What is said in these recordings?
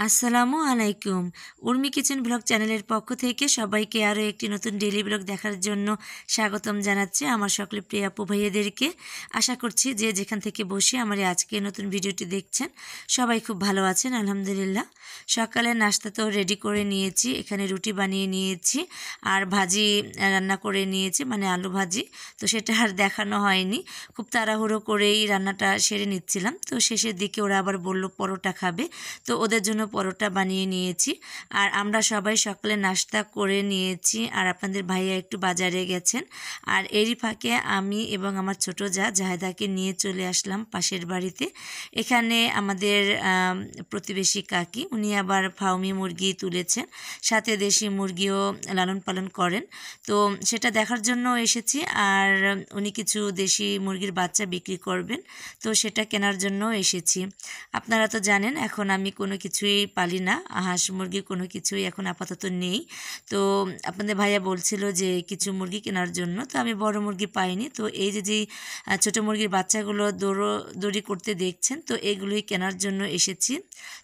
আসসালামু আলাইকুম। Urmi kitchen blog চ্যানেলের পক্ষ থেকে সবাইকে আরও একটি নতুন ডেইলি ব্লগ দেখার জন্য স্বাগতম জানাচ্ছি আমার সকল প্রিয় আপু ভাইয়াদেরকে। আশা করছি যে যেখান থেকে বসে আমার এই আজকে নতুন ভিডিওটি দেখছেন সবাই খুব ভালো আছেন আলহামদুলিল্লাহ। সকালে নাস্তা তো রেডি করে নিয়েছি, এখানে রুটি বানিয়ে নিয়েছি আর ভাজি রান্না করে নিয়েছি, মানে আলু ভাজি। তো সেটা আর দেখানো হয়নি, খুব তাড়াহুড়ো করেই রান্নাটা সেরে নিচ্ছিলাম। তো শেষের দিকে ওরা আবার বলল পরোটা খাবে, তো ওদের জন্য পরোটা বানিয়ে নিয়েছি। আর আমরা সবাই সকালে নাস্তা করে নিয়েছি, আর আপনাদের ভাইয়া একটু বাজারে গেছেন। আর এরই ফাঁকে আমি এবং আমার ছোটো জাহেদাকে নিয়ে চলে আসলাম পাশের বাড়িতে। এখানে আমাদের প্রতিবেশী কাকি, উনি আবার ফার্মি মুরগি তুলেছেন, সাথে দেশি মুরগিও লালন পালন করেন। তো সেটা দেখার জন্য এসেছি। আর উনি কিছু দেশি মুরগির বাচ্চা বিক্রি করবেন, তো সেটা কেনার জন্য এসেছি। আপনারা তো জানেন এখন আমি কোনো কিছুই পালি না, হাঁস মুরগি কোনো কিছুই এখন আপাতত নেই। তো আপনাদের ভাইয়া বলছিল যে কিছু মুরগি কেনার জন্য, তো আমি বড় মুরগি পাইনি। তো এই যে যেই ছোটো মুরগির বাচ্চাগুলো দৌড়ি করতে দেখছেন, তো এগুলোই কেনার জন্য এসেছি।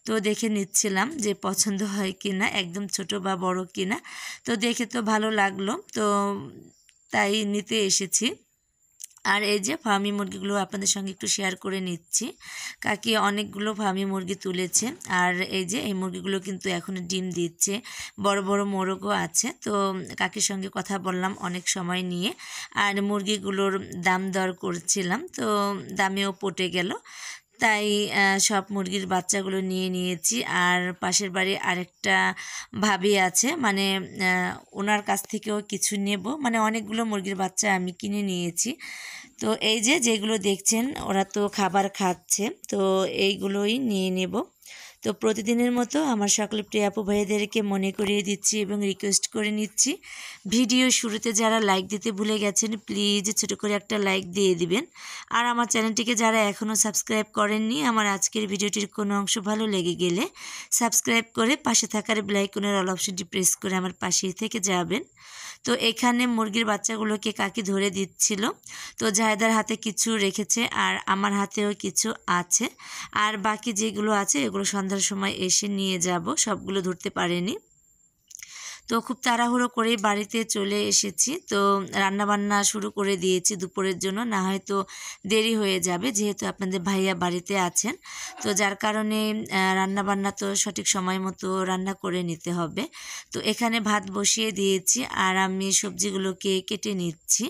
তো দেখে নিচ্ছিলাম যে পছন্দ হয় কিনা, একদম ছোট বা বড় কিনা। তো দেখে তো ভালো লাগলো, তো তাই নিতে এসেছি। আর এই যে ফার্মি মুরগিগুলো আপনাদের সঙ্গে একটু শেয়ার করে নিচ্ছি। কাকি অনেকগুলো ফার্মি মুরগি তুলেছে, আর এই যে এই মুরগিগুলো কিন্তু এখনও ডিম দিচ্ছে, বড় বড় মোরগও আছে। তো কাকির সঙ্গে কথা বললাম অনেক সময় নিয়ে, আর মুরগিগুলোর দাম দর করছিলাম, তো দামেও পটে গেল। তাই সব মুরগির বাচ্চাগুলো নিয়ে নিয়েছি। আর পাশের বাড়ি আরেকটা ভাবি আছে, মানে ওনার কাছ থেকেও কিছু নেব, মানে অনেকগুলো মুরগির বাচ্চা আমি কিনে নিয়েছি। তো এই যে যেগুলো দেখছেন ওরা তো খাবার খাচ্ছে, তো এইগুলোই নিয়ে নেব। তো প্রতিদিনের মতো আমার সকল প্রিয় আপু ভাইয়াদেরকে মনে করিয়ে দিচ্ছি এবং রিকোয়েস্ট করে নিচ্ছি, ভিডিও শুরুতে যারা লাইক দিতে ভুলে গেছেন প্লিজ ছোটো করে একটা লাইক দিয়ে দিবেন। আর আমার চ্যানেলটিকে যারা এখনও সাবস্ক্রাইব করেননি, আমার আজকের ভিডিওটির কোনো অংশ ভালো লেগে গেলে সাবস্ক্রাইব করে পাশে থাকার বেল আইকনের অল অপশনটি প্রেস করে আমার পাশেই থেকে যাবেন। তো এখানে মুরগির বাচ্চাগুলোকে কাকি ধরে দিচ্ছিল, তো জাহেদার হাতে কিছু রেখেছে আর আমার হাতেও কিছু আছে। আর বাকি যেগুলো আছে এগুলো সন্ধ্যার সময় এসে নিয়ে যাব, সবগুলো ধরতে পারেনি। তো খুব তাড়াহুড়ো করেই বাড়িতে চলে এসেছি। তো রান্নাবান্না শুরু করে দিয়েছি দুপুরের জন্য, না হয়তো দেরি হয়ে যাবে যেহেতু আপনাদের ভাইয়া বাড়িতে আছেন। তো যার কারণে রান্নাবান্না তো সঠিক সময় মতো রান্না করে নিতে হবে। তো এখানে ভাত বসিয়ে দিয়েছি আর আমি সবজিগুলোকে কেটে নিচ্ছি।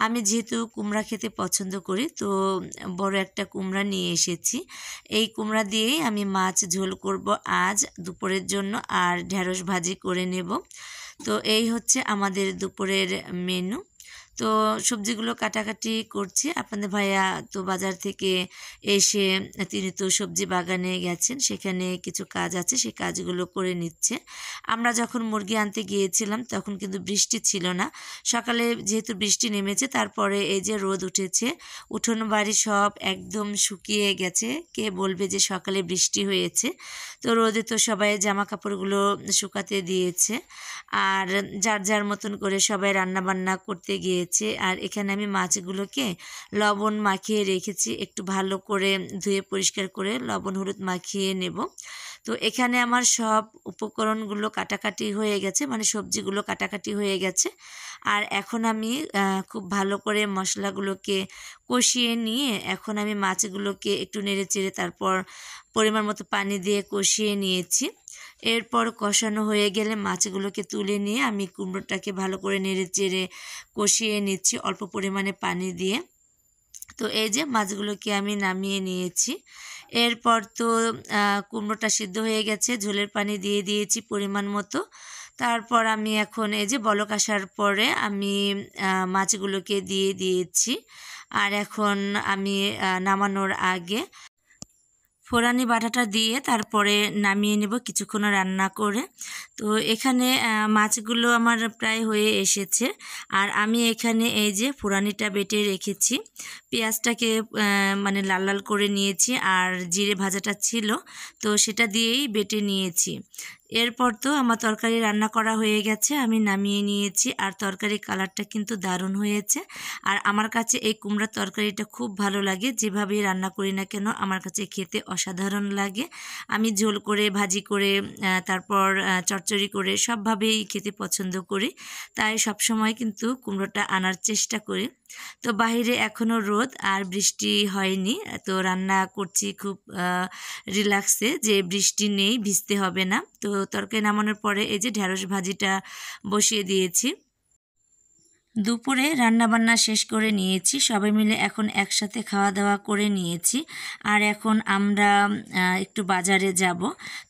আমি যেহেতু কুমড়া খেতে পছন্দ করি, তো বড় একটা কুমড়া নিয়ে এসেছি। এই কুমড়া দিয়েই আমি মাছ ঝোল করব আজ দুপুরের জন্য, আর ঢেঁড়স ভাজি করে নেব। তো এই হচ্ছে আমাদের দুপুরের মেনু। তো সবজিগুলো কাটাকাটি করছি। আপনাদের ভাইয়া তো বাজার থেকে এসে তিনি তো সবজি বাগানে গেছেন, সেখানে কিছু কাজ আছে, সেই কাজগুলো করে নিচ্ছে। আমরা যখন মুরগি আনতে গিয়েছিলাম তখন কিন্তু বৃষ্টি ছিল না, সকালে যেহেতু বৃষ্টি নেমেছে তারপরে এই যে রোদ উঠেছে, উঠোন বাড়ি সব একদম শুকিয়ে গেছে। কে বলবে যে সকালে বৃষ্টি হয়েছে। তো রোদে তো সবাই জামা কাপড়গুলো শুকাতে দিয়েছে, আর যার যার মতন করে সবাই রান্না বান্না করতে গিয়েছে। আর এখানে আমি মাছগুলোকে লবণ মাখিয়ে রেখেছি, একটু ভালো করে ধুয়ে পরিষ্কার করে লবণ হলুদ মাখিয়ে নেব। তো এখানে আমার সব উপকরণগুলো কাটাকাটি হয়ে গেছে, মানে সবজিগুলো কাটাকাটি হয়ে গেছে। আর এখন আমি খুব ভালো করে মশলাগুলোকে কষিয়ে নিয়ে এখন আমি মাছগুলোকে একটু নেড়ে চেড়ে তারপর পরিমাণ মতো পানি দিয়ে কষিয়ে নিয়েছি। এরপর কষানো হয়ে গেলে মাছগুলোকে তুলে নিয়ে আমি কুমড়োটাকে ভালো করে নেড়ে চেড়ে কষিয়ে নিচ্ছি অল্প পরিমাণে পানি দিয়ে। তো এই যে মাছগুলোকে আমি নামিয়ে নিয়েছি। এরপর তো কুমড়োটা সিদ্ধ হয়ে গেছে, ঝোলের পানি দিয়ে দিয়েছি পরিমাণ মতো। তারপর আমি এখন এই যে বলক আসার পরে আমি মাছগুলোকে দিয়ে দিয়েছি। আর এখন আমি নামানোর আগে ফোড়ানি বাটাটা দিয়ে তারপরে নামিয়ে নেব কিছুক্ষণ রান্না করে। তো এখানে মাছগুলো আমার প্রায় হয়ে এসেছে, আর আমি এখানে এই যে ফোড়ানিটা বেটে রেখেছি, পেঁয়াজটাকে মানে লাল লাল করে নিয়েছি, আর জিরে ভাজাটা ছিল তো সেটা দিয়েই বেটে নিয়েছি। এরপর তো আমার তরকারি রান্না করা হয়ে গেছে, আমি নামিয়ে নিয়েছি। আর তরকারি কালারটা কিন্তু দারুণ হয়েছে। আর আমার কাছে এই কুমড়ার তরকারিটা খুব ভালো লাগে, যেভাবেই রান্না করি না কেন আমার কাছে খেতে অসাধারণ লাগে। আমি ঝোল করে, ভাজি করে, তারপর চচ্চড়ি করে সবভাবেই খেতে পছন্দ করি। তাই সবসময় কিন্তু কুমড়োটা আনার চেষ্টা করি। তো বাইরে এখনও রোদ আর বৃষ্টি হয়নি, তো রান্না করছি খুব রিল্যাক্সে, যে বৃষ্টি নেই, ভিজতে হবে না। তো তরকারি নামানোর পরে এই যে ঢেঁড়স ভাজিটা বসিয়ে দিয়েছি। দুপুরে রান্নাবান্না শেষ করে নিয়েছি, সবাই মিলে এখন একসাথে খাওয়া দাওয়া করে নিয়েছি। আর এখন আমরা একটু বাজারে যাব।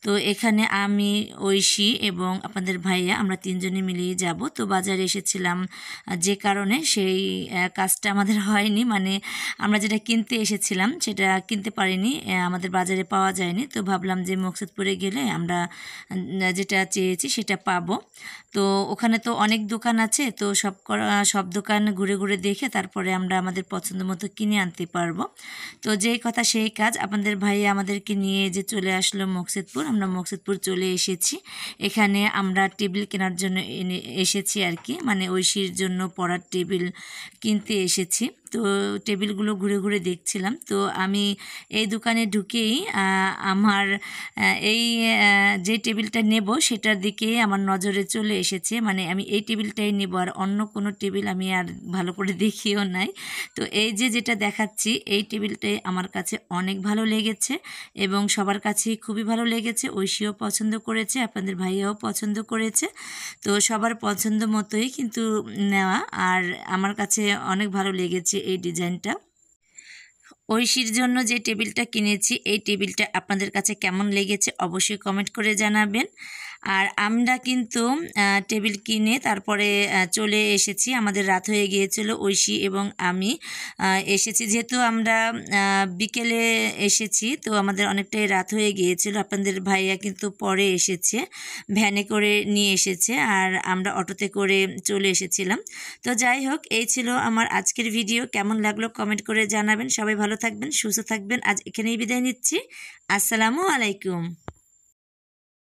তো এখানে আমি, ঐশী এবং আপনাদের ভাইয়া, আমরা তিনজনে মিলেই যাব। তো বাজারে এসেছিলাম যে কারণে সেই কাজটা আমাদের হয়নি, মানে আমরা যেটা কিনতে এসেছিলাম সেটা কিনতে পারিনি, আমাদের বাজারে পাওয়া যায়নি। তো ভাবলাম যে মকসুদপুরে গেলে আমরা যেটা চেয়েছি সেটা পাবো। তো ওখানে তো অনেক দোকান আছে, তো সব দোকান ঘুরে ঘুরে দেখে তারপরে আমরা আমাদের পছন্দ মতো কিনে আনতে পারবো। তো যেই কথা সেই কাজ, আপনাদের ভাই আমাদেরকে নিয়ে যে চলে আসলো মকসুদপুর। আমরা মকসুদপুর চলে এসেছি। এখানে আমরা টেবিল কেনার জন্য এসেছি আর কি, মানে ঐশীর জন্য পড়ার টেবিল কিনতে এসেছি। তো টেবিলগুলো ঘুরে ঘুরে দেখছিলাম। তো আমি এই দোকানে ঢুকেই আমার এই যে টেবিলটা নেব সেটার দিকে আমার নজরে চলে এসেছে, মানে আমি এই টেবিলটাই নেব, আর অন্য কোনো টেবিল আমি আর ভালো করে দেখিও নাই। তো এই যে যেটা দেখাচ্ছি এই টেবিলটাই আমার কাছে অনেক ভালো লেগেছে এবং সবার কাছেই খুবই ভালো লেগেছে। ঐশীও পছন্দ করেছে, আপনাদের ভাইয়াও পছন্দ করেছে। তো সবার পছন্দ মতোই কিন্তু নেওয়া, আর আমার কাছে অনেক ভালো লেগেছে এই ডিজাইনটা। ঐশীর জন্য যে টেবিলটা কিনেছি এই টেবিলটা আপনাদের কাছে কেমন লেগেছে অবশ্যই কমেন্ট করে জানাবেন। আর আমরা কিন্তু টেবিল কিনে তারপরে চলে এসেছি, আমাদের রাত হয়ে গিয়েছিল। ঐশী এবং আমি এসেছি, যেহেতু আমরা বিকেলে এসেছি তো আমাদের অনেকটাই রাত হয়ে গিয়েছিল। আপনাদের ভাইয়া কিন্তু পরে এসেছে, ভ্যানে করে নিয়ে এসেছে, আর আমরা অটোতে করে চলে এসেছিলাম। তো যাই হোক, এই ছিল আমার আজকের ভিডিও। কেমন লাগলো কমেন্ট করে জানাবেন। সবাই ভালো থাকবেন, সুস্থ থাকবেন। আজ এখানেই বিদায় নিচ্ছি। আসসালামু আলাইকুম।